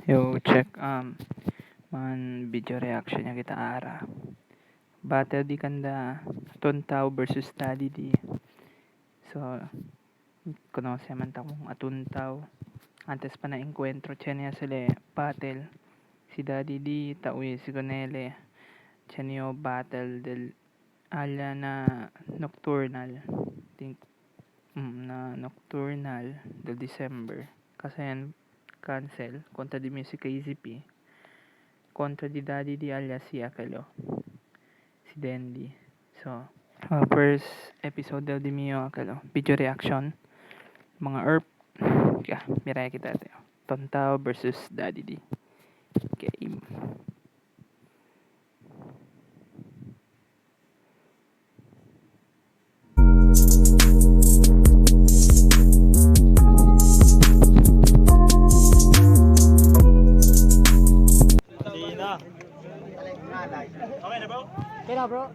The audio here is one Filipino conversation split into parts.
Yo, check man video reaction niya kita ara. Battle di kanda Atuntao versus Daddy D. So, konoce man ta kung Atuntao. Antes pa na encuentro niya sila battle. Si Daddy D tauwi si Gonele. Chenyo battle del ala na nocturnal. Think na nocturnal del December. Kasi yan cancel kontra di Music KZP. Kontra di Daddy di alias si Akelo. Si Dendi. So, first episode daw di Mio Akelo. Video reaction. Mga ERP. Kaya, miraya kita tayo. Tontao versus Daddy D. Game. Okay na bro? Okay na bro.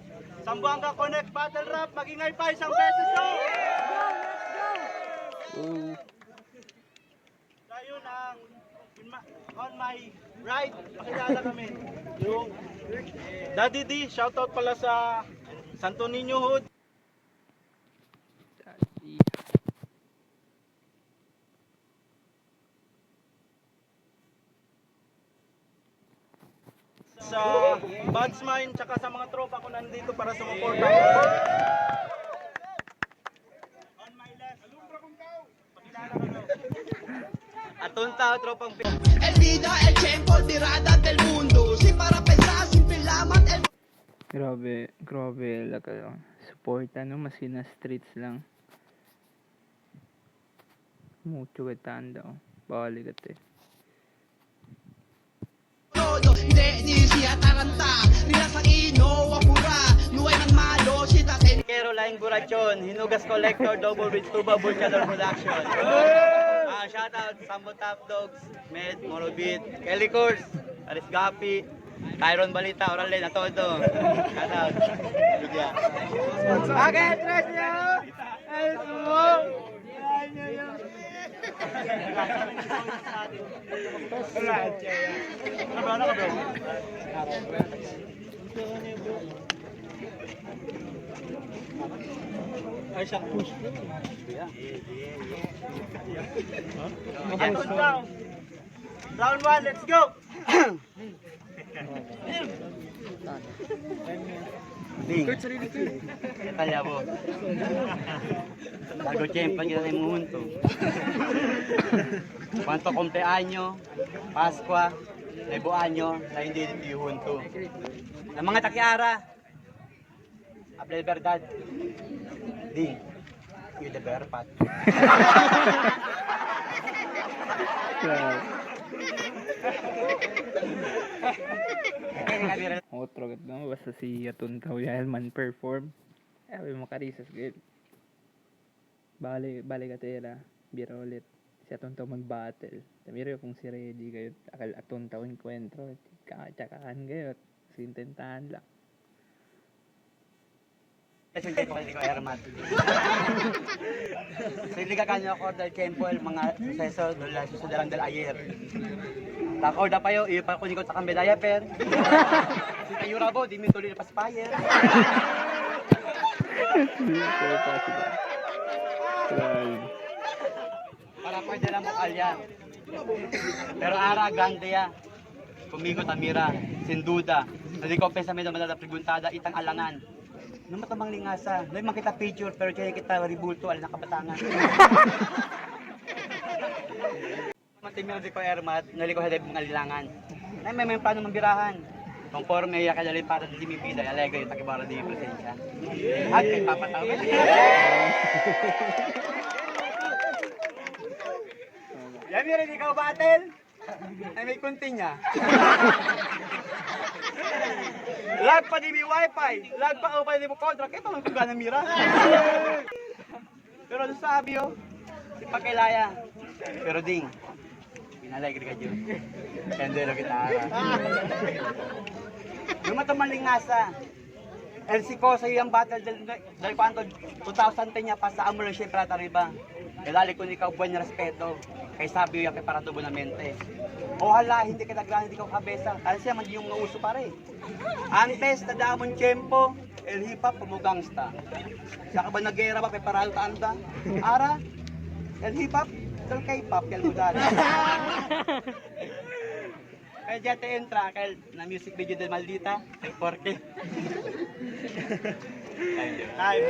Sambuanga Connect Battle Rap, magingay pa isang beses no! Tayo ng on my right, pakilala kami. Yung Daddy D, shoutout pala sa Santo Niño Hood. Daddy. Sa Badsmine, tsaka sa mga tropa ko nandito para sumuporta. On my left, pakilala kami. Atuntao, tropang El vida, el tiempo, tirada del mundo. Si para pensar, simple lamat, el... Grabe kayo. Support maski na streets lang. Mucho getanda. Bali gate. todo. Hindi siya taranta. Nila sa ino, wapura. Nuway ng malo, si tate. Caroline Burachon, Hinugas Collector, Double Bridge Tuba, Bulchador Production. Shoutout Sambo Top Dogs, Med, Morobit, Kelly Course, Aris Gapi, Tyron Balita, Orale, na todo. Shoutout. Okay, tres nyo! El sumo! Ano ka bro? Ay, siya push po. Round 1, let's go! Ding. Detalya po. Bago champion kita ng mundo. Kwanto kumpleanyo, Paskwa, Lebo Anyo, na hindi dito yung hunto. Ng mga takiara, Abel Verdad, Ding, you the bear pat. Otro gat no basta si Atuntao man perform. Ay makarisas gid. Bale gatera biro ulit. Si Atuntao mag-battle. Tamiro kung si Reggie kayo akal Atuntao encuentro. Tsakahan kayo. Sintentahan lang. Kasi hindi ko Hermat. So hindi ka kanyo ako dahil Kempol, mga successor, doon susudarang dal ayer. Tako da payo, iyo pa kunin ko sa kambedaya per. Si kayo rabo, di mi tuloy na paspayer. Para pa dala mo kalya. Pero ara grande ya. Kumigo tamira, sin duda. Hindi ko pensamento madala preguntada itang alangan. Nung matamang lingasa, may makita picture pero kaya kita ribulto ala nakabatangan. Matimir di ko Hermat, naliko hadib mga lilangan. Nay may plano mambirahan. Conforme ya kaya dali para di mipida, alega yung takibara di presensya. At kay papatawag. Yan rin ikaw battle. Ay may kunti niya. Lag pa di mi wifi, lag pa o pa di mo contract, ito lang kung gana mira. Pero ano sabi yo, si Pakilaya. Pero ding, pinaligre ka dyan. Kandelo kita. Yung matamaling nasa, LC ko sa iyang battle dahil kwanto 2010 niya pa sa Amor Ship Rata Riba. Kalali ko ni ikaw buwan niya respeto. Kay sabi yung preparado bonamente. O hala, hindi ka nagraan, hindi ka kabesa. Ano siya, man yung nauso pare. Antes, tadamon tiyempo, el hip-hop, pumugangsta. Siya ka ba nag-era ba, preparado ka anda? Ara, el hip-hop, del K-pop, el mudal. Kaya dyan te entra, kaya na music video del Maldita, el Porke. Time.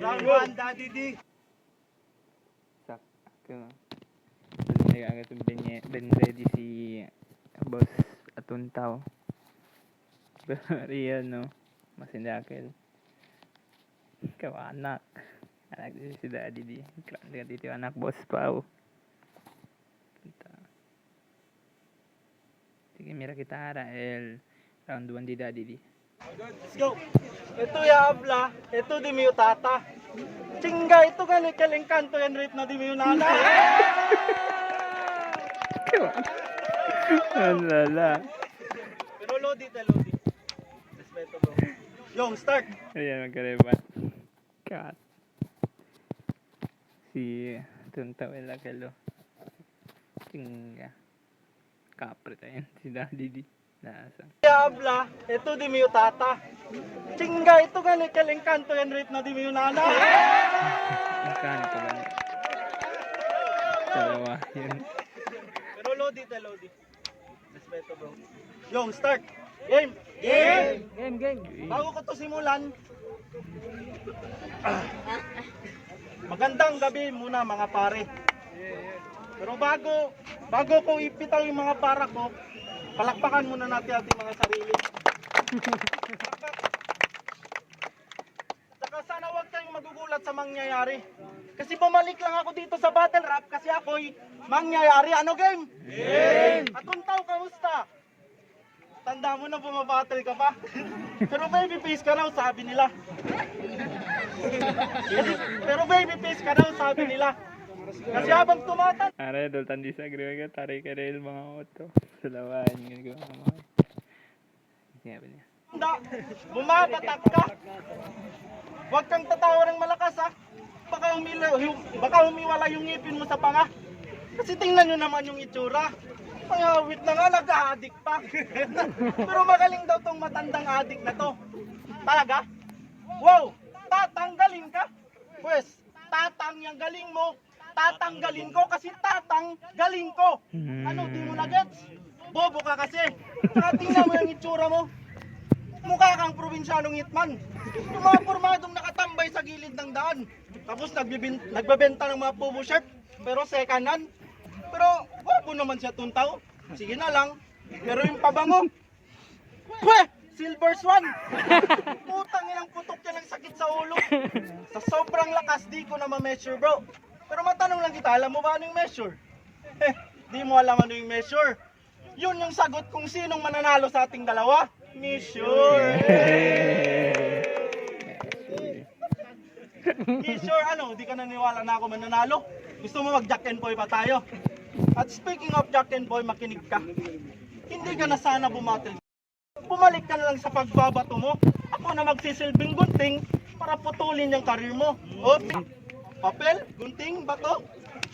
Round 1, Daddy D. Sakto. Hindi agad ben ready si Boss Atuntaw. Pero real, no? Masindakil. Kawanak. Anak din si Daddy D. Grande ka dito anak Boss Pao. Sige, mira kita ara el round 1 di Daddy D. Let's go. Ito ya habla, ito di miyo tata. Chinga, ito ka ni kalengkanto yan rate na di miyo nana. Alala. Pero lodi. Respeto bro. Yung start. Ayan, magkarebat. Cut. Si Tuntaw el Akelo. Chinga. Kapre tayo si Daddy D. Nasa. Ya habla, ito di miyo tata. Chinga, ito ka ni kalengkanto yan rate na di miyo nana. Ang kanto ba niya? Dalawa yun. Pero lodi. Respeto bro. Yung start. Game. Bago ko to simulan. Magandang gabi muna mga pare. Pero bago ko ipitaw yung mga para ko, palakpakan muna natin ating mga sarili. Saka sana huwag kayong magugulat sa mangyayari. Kasi bumalik lang ako dito sa battle rap kasi ako'y mangyayari. Ano game? Game! Atuntaw, kamusta? Tanda mo na bumabattle ka pa. Pero baby face ka raw, sabi nila. Kasi habang tumatan, Are, doltan di sa agrewa ka, taray ka rin mga oto. Salawan, ganyan ko mga. Sabi niya. bumabatak ka. Huwag kang tatawa ng malakas ha. Baka humiwala yung ngipin mo sa panga. Kasi tingnan nyo naman yung itsura. Ay, awit na nga, nag-a-addict pa. Pero magaling daw tong matandang addict na to. Talaga? Wow! Tatanggalin ka? Pwes, tatang yung galing mo. Tatanggalin ko kasi tatanggalin ko. Ano, di mo na gets? Bobo ka kasi. Saka tingnan mo yung itsura mo. Mukha kang probinsyanong hitman. Yung mga pormadong nakatambay sa gilid ng daan. Tapos nagbebenta ng mga pubo shirt. Pero second hand. Pero wapo naman siya Tuntaw. Sige na lang. Pero yung pabango. Pweh! Silver Swan! Putang inang putok yan ng sakit sa ulo. Sa sobrang lakas di ko na ma-measure bro. Pero matanong lang kita, alam mo ba ano yung measure? Di mo alam ano yung measure. Yun yung sagot kung sinong mananalo sa ating dalawa. Measure! Measure ano, di ka naniwala na ako mananalo? Gusto mo mag-jack and boy pa tayo? At speaking of jack and boy, makinig ka. Hindi ka na sana bumatil. Pumalik ka na lang sa pagbabato mo. Ako na magsisilbing gunting para putulin yung karir mo. O, papel, gunting, bato.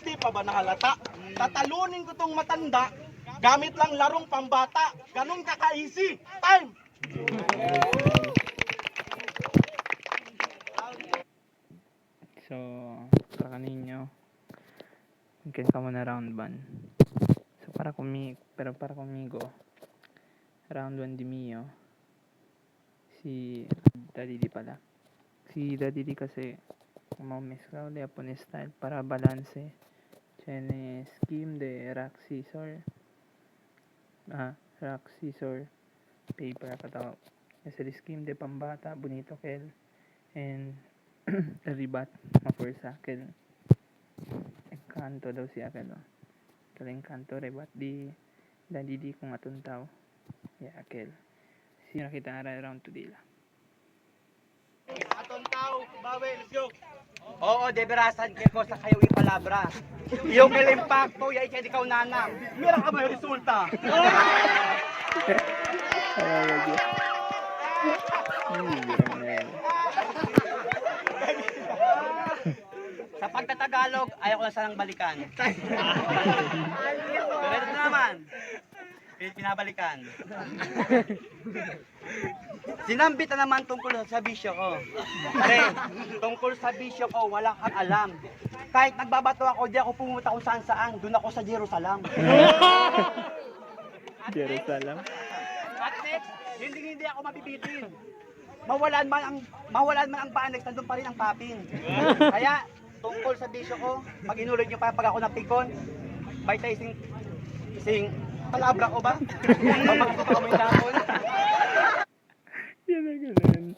Di pa ba nahalata? Tatalunin ko tong matanda. Gamit lang larong pambata. Ganun kaka-easy. Time! So, para ninyo, magkan ka muna round 1. So, para kumigo, round 1 di mio, si Daddy D pala. Si Daddy D kasi, umamescla ulit po ni style para balance. Tiene scheme de rock, scissor. Rock, scissor, paper, katao. Es el scheme de pambata, bonito kel. And, ribat, mapursa kel. Encanto daw siya kel. Kel encanto, ribat di Daddy D kung atuntaw. Yeah, kel. Sino kita around to dila. Atuntaw, bawi, let's go. Oo, deberasan ko sa kayo ipalabra. Yung impacto, ya ikay ikaw nanang. Mira ka ba yung resulta? Sa pagtatagalog, ayaw ko na sanang balikan. Pero ito naman, pinabalikan. Sinambit na naman tungkol sa bisyo ko. Pre, tungkol sa bisyo ko, wala kang alam. Kahit nagbabato ako, di ako pumunta kung saan saan. Doon ako sa Jerusalem. Jerusalem. At next, hindi ako mapipitin. Mawalan man ang panex, nandun pa rin ang papin. Kaya, tungkol sa bisyo ko, pag inulit nyo pa pag ako napikon, by tayo sing palabra ko ba? Mamakita ko mo yung tapon. Yan na ganun.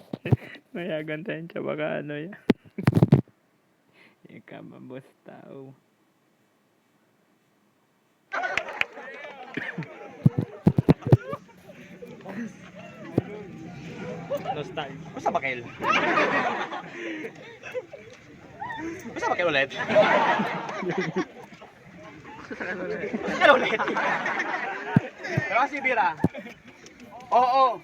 Mayagantahin siya baka ano yan. Ika mabos tao. Basta bakil. Basta bakil ulit. Basta ulit. Pero kasi bira. Oo.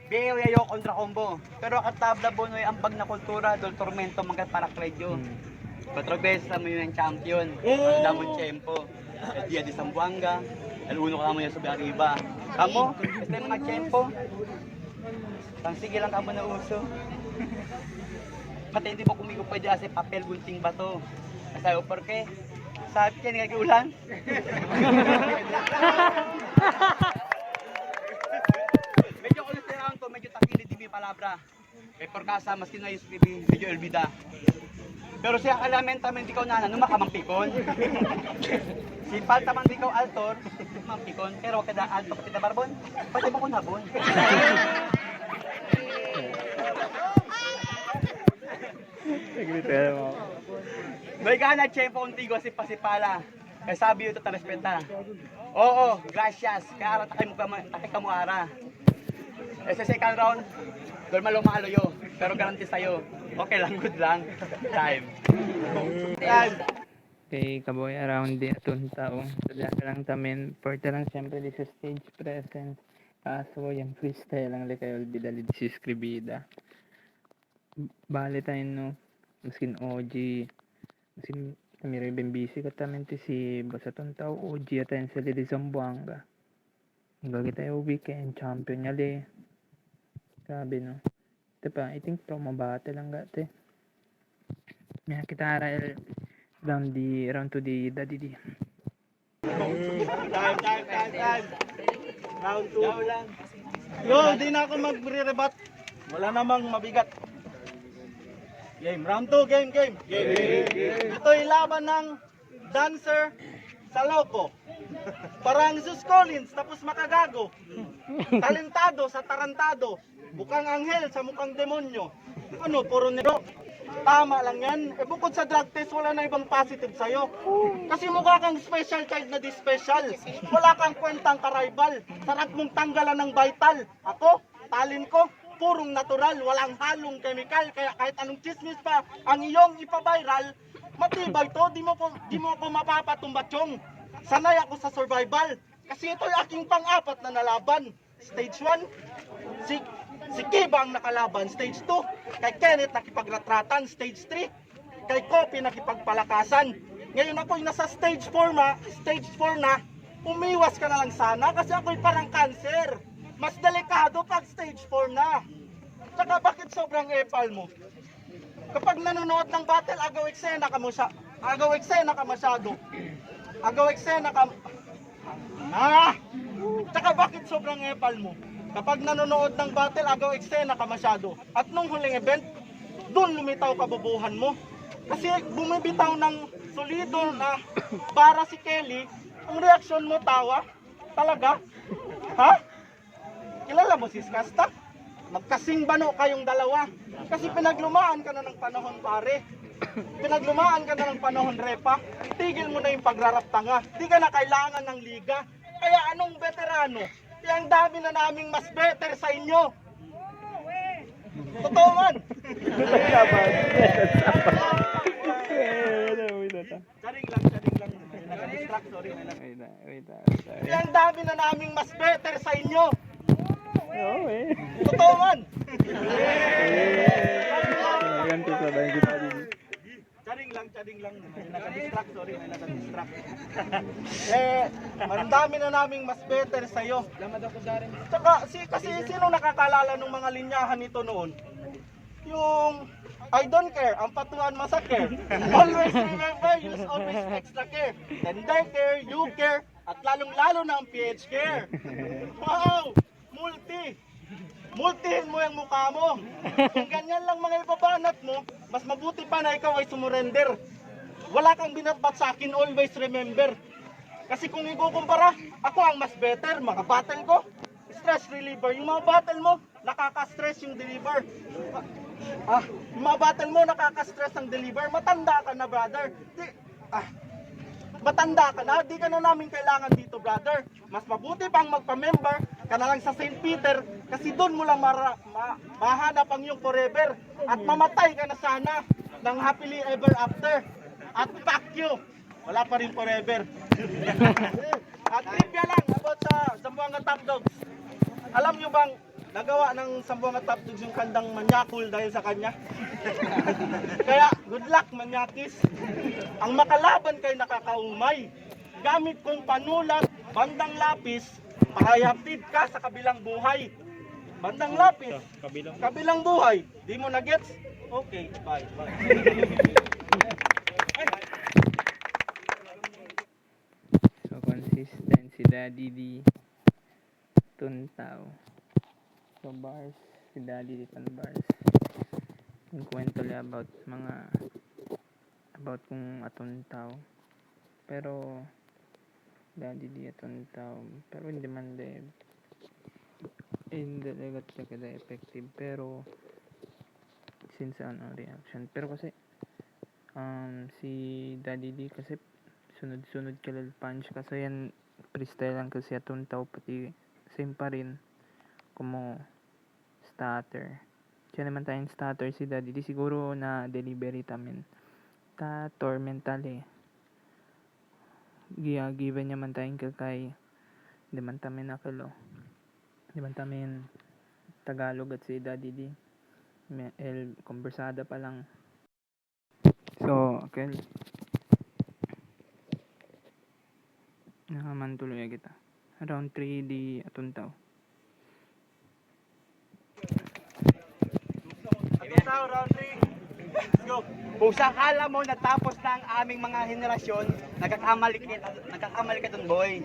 Biyayo yayo kontra combo. Pero katabla bonoy ang bag na kultura dol tormento mangkat para kredyo. 4 beses na mo yung champion. Ang damon tiyempo. El dia de Zamboanga. El uno ka mo yung sabi arriba. Kamo, este mga tiyempo. Tang sige lang kamo na uso. Pati hindi mo kumigo pwede kasi papel gunting bato. Sabi ko, porque sabi niya nga ulan. Medyo ulit to, medyo takilid din yung palabra. Eh por casa, maski na yung medyo elbida. Pero siya alamen tamen di ko nana, nung makamampikon. Si Palta man di ko altor, mampikon. Pero kada alto pati na barbon, pati mo ko nabon. Nagrita mo. May gana tiyempo contigo si Pasipala. Kaya sabi ito ta respeta. Oo, gracias. Kaya ara takay ka mo ara. Eh sa second round, doon malumalo yo. Pero garanti sa'yo. Okay lang, good lang. Time. Time. Kay kaboy around di atong taong. Sadya ka lang tamin. Porta lang siyempre di sa stage presence. Kaso yung freestyle lang li kayo bidali di si Scribida. Bali tayo no. Maskin OG. Maskin kami rin busy ka tamin ti si basta tong tao OG at tayo sa Lili Zamboanga. Gagi tayo weekend champion niya li. Sabi no. Ito pa, I think promo battle lang gati. Yan kita aral round to the daddy di. Time. Round 2. Yo, di na ako magre-rebat. Wala namang mabigat. Game, round 2, game. Ito'y laban ng dancer sa loko. Parang Jesus Collins, tapos makagago. Talentado sa tarantado. Bukang anghel sa mukhang demonyo. Ano, puro nero. Tama lang yan. Eh bukod sa drug test, wala na ibang positive sa'yo. Kasi mukha kang special child na di-special. Wala kang kwentang ka-rival. Sarap mong tanggalan ng vital. Ako, talin ko, purong natural. Walang halong chemical. Kaya kahit anong chismis pa ang iyong ipa-viral, matibay to, di mo ko mapapatumbatyong. Sanay ako sa survival. Kasi ito'y aking pang-apat na nalaban. Stage 1, si Kiba ang nakalaban. Stage 2, kay Kenneth nakipagretratan. Stage 3, kay Kopi nakipagpalakasan. Ngayon ako'y nasa stage 4 na, umiwas ka na lang sana kasi ako'y parang cancer. Mas delikado pag stage 4 na. Tsaka bakit sobrang epal mo? Kapag nanonood ng battle, agaw eksena ka masyado. Tsaka bakit sobrang epal mo? Kapag nanonood ng battle, agaw eksena ka masyado. At nung huling event, doon lumitaw kabubuhan mo. Kasi bumibitaw ng solido na para si Kelly, ang reaksyon mo tawa. Talaga? Ha? Kilala mo si Skasta? Magkasing bano kayong dalawa. Kasi pinaglumaan ka na ng panahon pare. Pinaglumaan ka na ng panahon repa. Tigil mo na yung pagraraptanga. Di ka na kailangan ng liga. Kaya anong veterano? Ang dami na naming mas better sa inyo. Totoo man. Charing lang. Nakadistract, sorry. Wait. Ang dami na naming mas better sa inyo. Oo eh. Totoo man. Ganti sa dahil kita din. Charing Chading lang. May naka-distract, sorry, may naka-distract. Ang dami na naming mas better sa'yo. Tsaka, kasi sino nakakalala ng mga linyahan nito noon? Yung I don't care, ang patuan masakit. Always remember, use always extra care. Tender care, you care, at lalong-lalo na ang PH care. Wow! Multihin mo yung mukha mo. Kung ganyan lang mga ibabanat mo, mas mabuti pa na ikaw ay sumurrender. Wala kang binabat sa akin, always remember. Kasi kung ikukumpara, ako ang mas better. Mga battle ko, stress reliever. Yung mga battle mo, nakaka-stress yung deliver. Yung mga battle mo, nakaka-stress ang deliver. Matanda ka na, brother. Matanda ka na, di ka na namin kailangan dito, brother. Mas mabuti pang magpa-member ka na lang sa St. Peter kasi doon mo lang mahanap ang iyong forever at mamatay ka na sana ng happily ever after. At fuck you, wala pa rin forever. At trivia lang about sa Zamboanga Top Dogs. Alam nyo bang nagawa ng Zamboanga Top Dogs yung kandang Manyakul dahil sa kanya? Kaya good luck, Manyakis. Ang makalaban kay nakakaumay. Gamit kong panulat, bandang lapis, pakayapid ka sa kabilang buhay. Bandang lapis, kabilang buhay. Di mo na gets? Okay, bye. So, consistent si Daddy D. Tuntaw. So, bars. Si Daddy D pan bars. Yung kwento niya about kung atuntaw. Pero, Daddy D atuntaw. Pero hindi man hindi talaga siya kada effective. Pero, since reaction. Pero kasi, si Daddy D kasi sunod-sunod kalal punch kasi yan freestyle lang kasi atuntaw pati same pa rin como starter. Siya naman tayong starter si Daddy D siguro na delivery tamin ta tormental given niya man tayong kakay di man tamin nakalo di man tamin Tagalog at si Daddy D konversada pa lang. So, okay. Nakaman tuloy kita. Around 3 di atuntaw. Atuntaw, round 3. Let's go. Kung sakala mo natapos na ang aming mga henerasyon, nagkakamali ka dun, boy.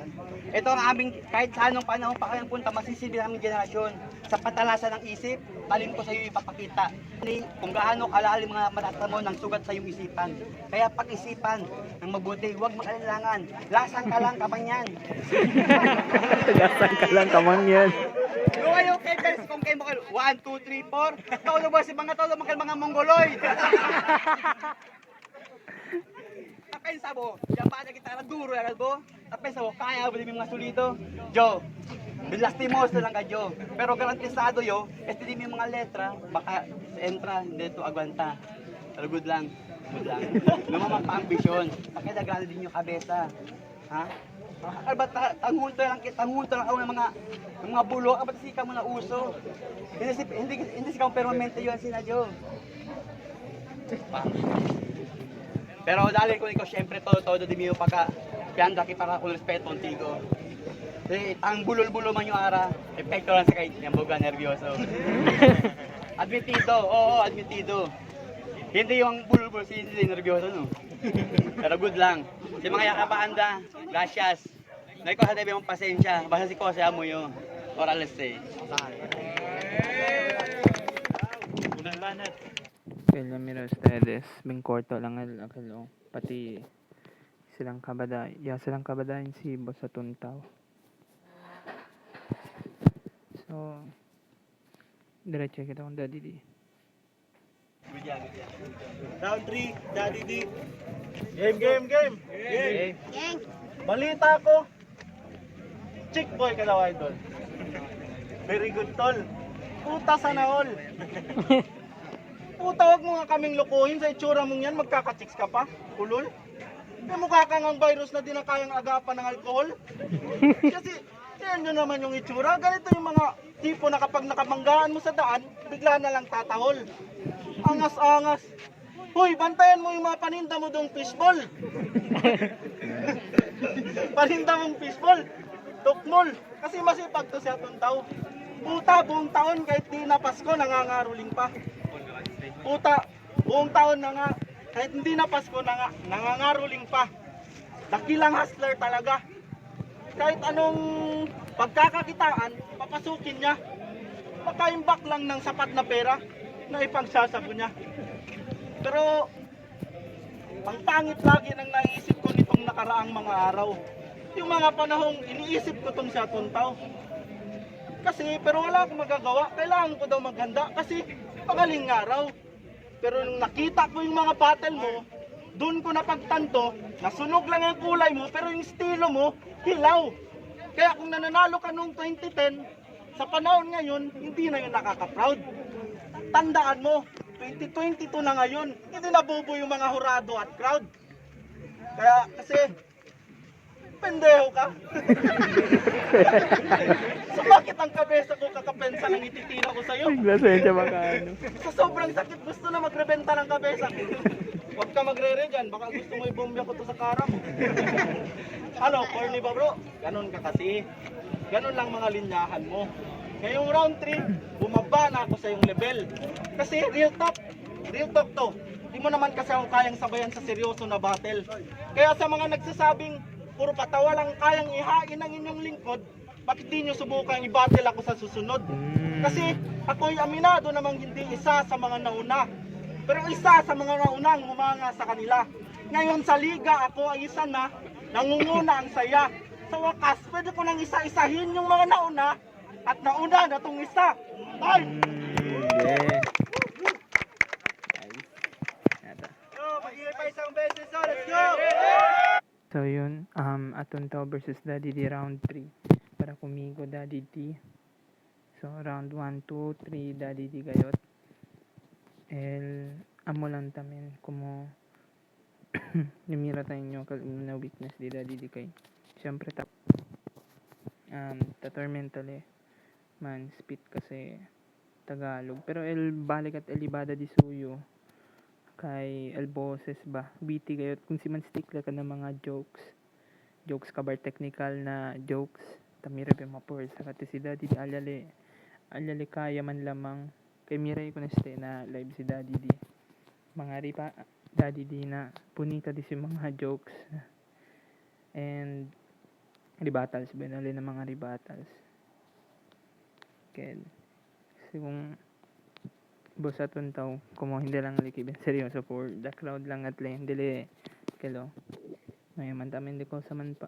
Ito ang aming, kahit sa anong panahon pa kayang punta, masisilbi ng aming generasyon. Sa patalasan ng isip, talin ko sa iyo ipapakita. Kung gaano kalalim mga matata mo ng sugat sa iyong isipan. Kaya pag-isipan ng mabuti, huwag mag-alinlangan. Lasang ka lang, kamangyan. Lasang ka lang, kamangyan. Kung kayo kay guys, kung kayo makal 1, 2, 3, 4, tawlo ba si mga mongoloid? Tapay sabo, yan pa na kita duro yan bo. Tapay sabo, kaya ba yung mga sulito? Jo, bilastimos na lang ka Jo. Pero garantisado yo, di may mga letra, baka sa entra, hindi ito agwanta. Pero good lang. Lumamang pa-ambisyon. Pakilagano din yung kabesa. Ha? Tangunto lang ako ng mga bulok, ba't sika mo na uso? Hindi sika mo permanente yun, sinadyo. Pero dahil ko ikaw, syempre todo di mo pagka pianda ki para kung respeto contigo. Ang bulol-bulo man yung ara, epekto lang sa kay Nyamboga nervyoso. Admitido, oo, admitido. Hindi yung bulol-bulo, hindi nervyoso, no? Pero good lang. Si mga yakapaanda, gracias. Naiko sa tabi mong pasensya, basta si Kose mo yun. Orales Unang banat. Kaya mira ustedes, bingkorto lang akalo, pati silang kabadayan si Boss Atuntaw. So, diretso kita kung Daddy D. Round 3, Daddy D. Game. Balita ko, chick boy ka daw, idol. Very good, tol. Puta sana all. Puta, wag mo nga kaming lukuhin sa itsura mong yan, magkaka-chicks ka pa, ulol. May mukha kang ang virus na di na kayang agapan ng alcohol. Kasi, yan nyo naman yung itsura. Ganito yung mga tipo na kapag nakamanggaan mo sa daan, bigla na lang tatahol. Angas-angas. Hoy, bantayan mo yung mga paninda mo dong fishball. Paninda mong fishball. Tukmol. Kasi masipag to siya tong tao. Puta, buong taon kahit di na Pasko, nangangaruling pa. Puta, buong taon na nga, kahit hindi na Pasko, nangangaruling pa. Dakilang hustler talaga. Kahit anong pagkakakitaan, papasukin niya. Pakaimbak lang ng sapat na pera na ipagsasago niya. Pero, ang pangit lagi ng naisip ko nitong nakaraang mga araw. Yung mga panahong iniisip ko tong siya tuntaw. Kasi, pero wala akong magagawa. Kailangan ko daw maghanda kasi magaling nga raw. Pero nung nakita ko yung mga battle mo, doon ko napagtanto, nasunog lang ang kulay mo, pero yung estilo mo, hilaw. Kaya kung nananalo ka noong 2010, sa panahon ngayon, hindi na yun nakaka-proud. Tandaan mo, 2022 na ngayon, hindi nabubo yung mga hurado at crowd. Kaya kasi, pendeho ka. So bakit ang kabesa ko kakapensa ng ititina ko sa'yo? Lasensya baka ano. Sa sobrang sakit gusto na magrebenta ng kabesa. Huwag ka magre-re dyan, baka gusto mo ibombya ko to sa kara mo. Ano, corny ba bro? Ganon ka kasi. Ganon lang mga linyahan mo. Ngayong round 3, bumaba na ako sa iyong level. Kasi real talk to. Di mo naman kasi ako kayang sabayan sa seryoso na battle. Kaya sa mga nagsasabing puro patawa lang kayang ihain ng inyong lingkod, bakit di nyo subukang i-battle ako sa susunod? Kasi ako'y aminado namang hindi isa sa mga nauna, pero isa sa mga naunang humanga sa kanila. Ngayon sa liga ako ay isa na nangunguna ang saya. Sa wakas, pwede ko nang isa-isahin yung mga nauna at nauna na tong isa. Tay! Yeah. Yata. Mag-iipay pa isang beses, so let's go! So yun, Atuntaw versus Daddy D round 3 para kumigo Daddy D. So round 1, 2, 3 Daddy D gayot. El amo lang tamen como nimira tayo nyo na weakness di Daddy D kay siyempre tatormental man spit kasi Tagalog pero el balik at elibada di suyo kay el boses ba biti gayot kung si man stick la ka ng mga jokes kabar technical na jokes tamira ba mapor sa kati si Daddy di alyali kaya man lamang kay miray ko na stay na live si Daddy di mga ripa Daddy di na punita di si mga jokes and rebuttals benali ng mga rebuttals kaya kasi kung boss Atuntaw kumo hindi lang likib seryoso for the crowd lang at lang dili kelo ngayon man tamin di ko sa man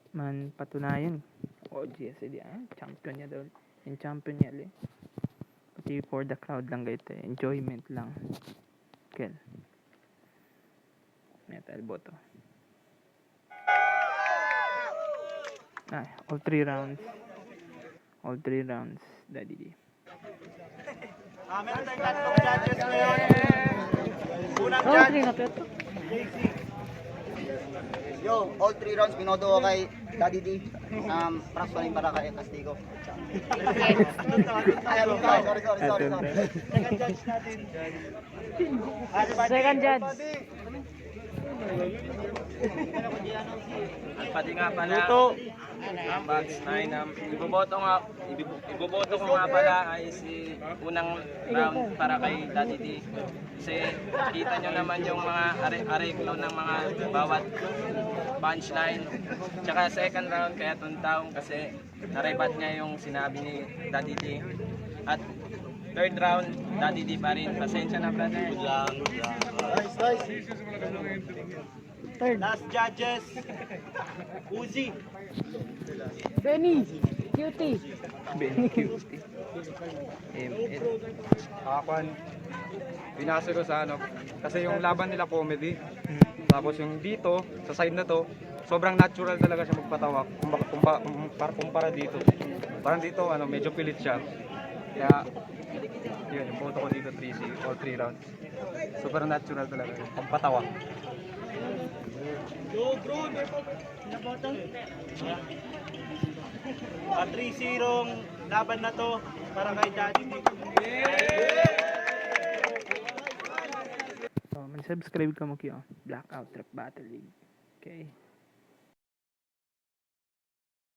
patunayan GS di champion niya daw yung champion niya pati for the crowd lang gaito enjoyment lang kel metal boto all 3 rounds Daddy D. Meron tayong tatlong judges ngayon. Unang judge. Yo, all 3 rounds binodo ko kay Daddy D. Props pa rin para kay Castigo. Sorry. Second judge natin. Second judge. Pati nga pala, ang box 9, iboboto ko nga pala ay si unang round para kay Daddy D. Kasi kita nyo naman yung mga areglo ng mga bawat punchline. Tsaka second round kaya Tuntaw kasi narebat niya yung sinabi ni Daddy D. At third round, Daddy D pa rin. Pasensya na brother. Good lang. Nice. Last judges. Uzi. Benny, cutie. Benny Cutie ML Apan, binasa ko sa ano, kasi yung laban nila comedy. Tapos yung dito, sa side na to, sobrang natural talaga siya magpatawa kumpara dito. Parang dito, ano, medyo pilit siya. Kaya, yun, yung photo ko dito, 3C, all 3 rounds. Sobrang natural talaga, pampatawa. Go bro, 3-0 laban na to para kay Daddy D. So man-subscribe ka mo kyo. Blackout Rap Battle League. Okay.